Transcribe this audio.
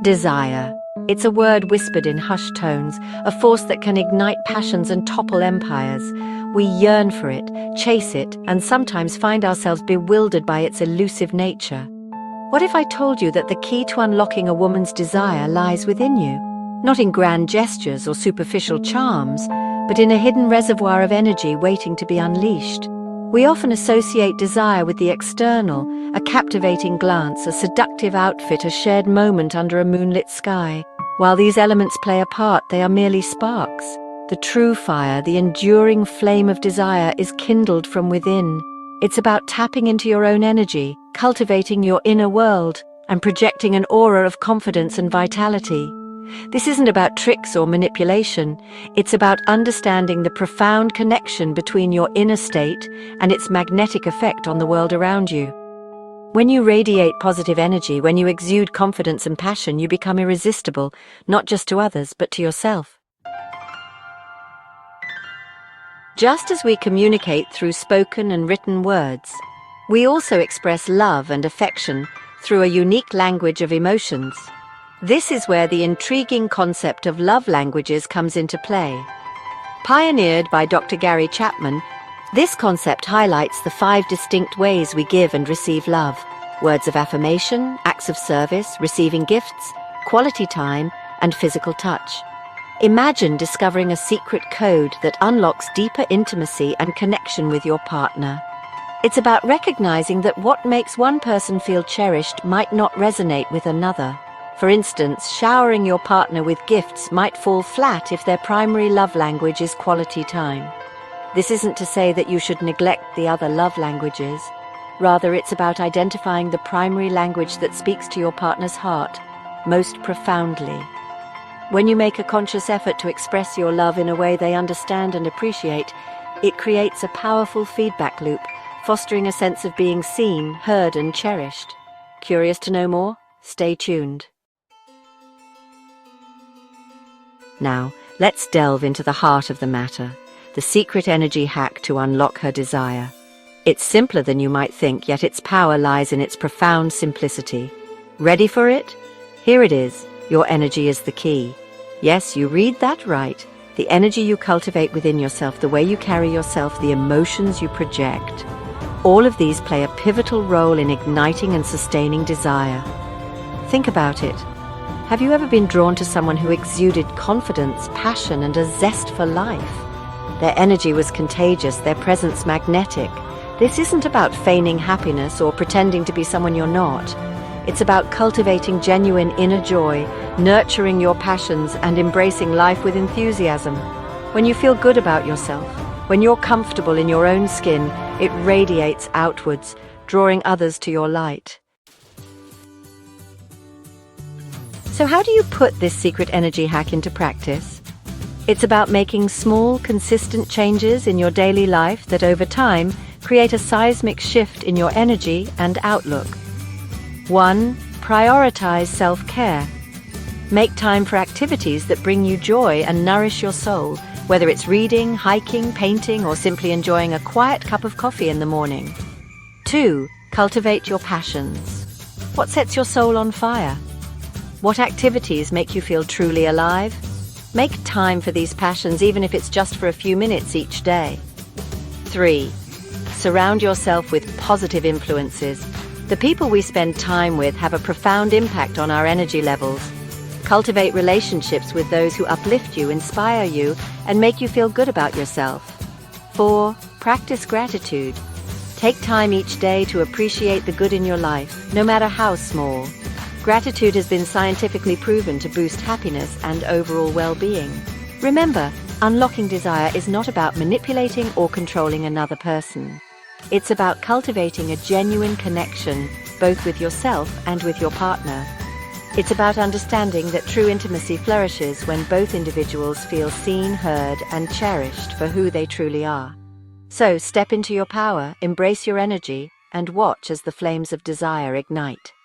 Desire. It's a word whispered in hushed tones, a force that can ignite passions and topple empires. We yearn for it, chase it, and sometimes find ourselves bewildered by its elusive nature. What if I told you that the key to unlocking a woman's desire lies within you? Not in grand gestures or superficial charms, but in a hidden reservoir of energy waiting to be unleashed. We often associate desire with the external, a captivating glance, a seductive outfit, a shared moment under a moonlit sky. While these elements play a part, they are merely sparks. The true fire, the enduring flame of desire, is kindled from within. It's about tapping into your own energy, cultivating your inner world, and projecting an aura of confidence and vitality. This isn't about tricks or manipulation. It's about understanding the profound connection between your inner state and its magnetic effect on the world around you. When you radiate positive energy, when you exude confidence and passion, you become irresistible, not just to others, but to yourself. Just as we communicate through spoken and written words, we also express love and affection through a unique language of emotions. This is where the intriguing concept of love languages comes into play. Pioneered by Dr. Gary Chapman, this concept highlights the 5 distinct ways we give and receive love: words of affirmation, acts of service, receiving gifts, quality time, and physical touch. Imagine discovering a secret code that unlocks deeper intimacy and connection with your partner. It's about recognizing that what makes one person feel cherished might not resonate with another. For instance, showering your partner with gifts might fall flat if their primary love language is quality time. This isn't to say that you should neglect the other love languages. Rather, it's about identifying the primary language that speaks to your partner's heart most profoundly. When you make a conscious effort to express your love in a way they understand and appreciate, it creates a powerful feedback loop, fostering a sense of being seen, heard, and cherished. Curious to know more? Stay tuned. Now, let's delve into the heart of the matter, the secret energy hack to unlock her desire. It's simpler than you might think, yet its power lies in its profound simplicity. Ready for it? Here it is. Your energy is the key. Yes, you read that right. The energy you cultivate within yourself, the way you carry yourself, the emotions you project. All of these play a pivotal role in igniting and sustaining desire. Think about it. Have you ever been drawn to someone who exuded confidence, passion, and a zest for life? Their energy was contagious, their presence magnetic. This isn't about feigning happiness or pretending to be someone you're not. It's about cultivating genuine inner joy, nurturing your passions, and embracing life with enthusiasm. When you feel good about yourself, when you're comfortable in your own skin, it radiates outwards, drawing others to your light. So how do you put this secret energy hack into practice? It's about making small, consistent changes in your daily life that over time create a seismic shift in your energy and outlook. 1. Prioritize self-care. Make time for activities that bring you joy and nourish your soul, whether it's reading, hiking, painting, or simply enjoying a quiet cup of coffee in the morning. 2. Cultivate your passions. What sets your soul on fire? What activities make you feel truly alive? Make time for these passions, even if it's just for a few minutes each day. 3. Surround yourself with positive influences. The people we spend time with have a profound impact on our energy levels. Cultivate relationships with those who uplift you, inspire you, and make you feel good about yourself. 4. Practice gratitude. Take time each day to appreciate the good in your life, no matter how small. Gratitude has been scientifically proven to boost happiness and overall well-being. Remember, unlocking desire is not about manipulating or controlling another person. It's about cultivating a genuine connection, both with yourself and with your partner. It's about understanding that true intimacy flourishes when both individuals feel seen, heard, and cherished for who they truly are. So step into your power, embrace your energy, and watch as the flames of desire ignite.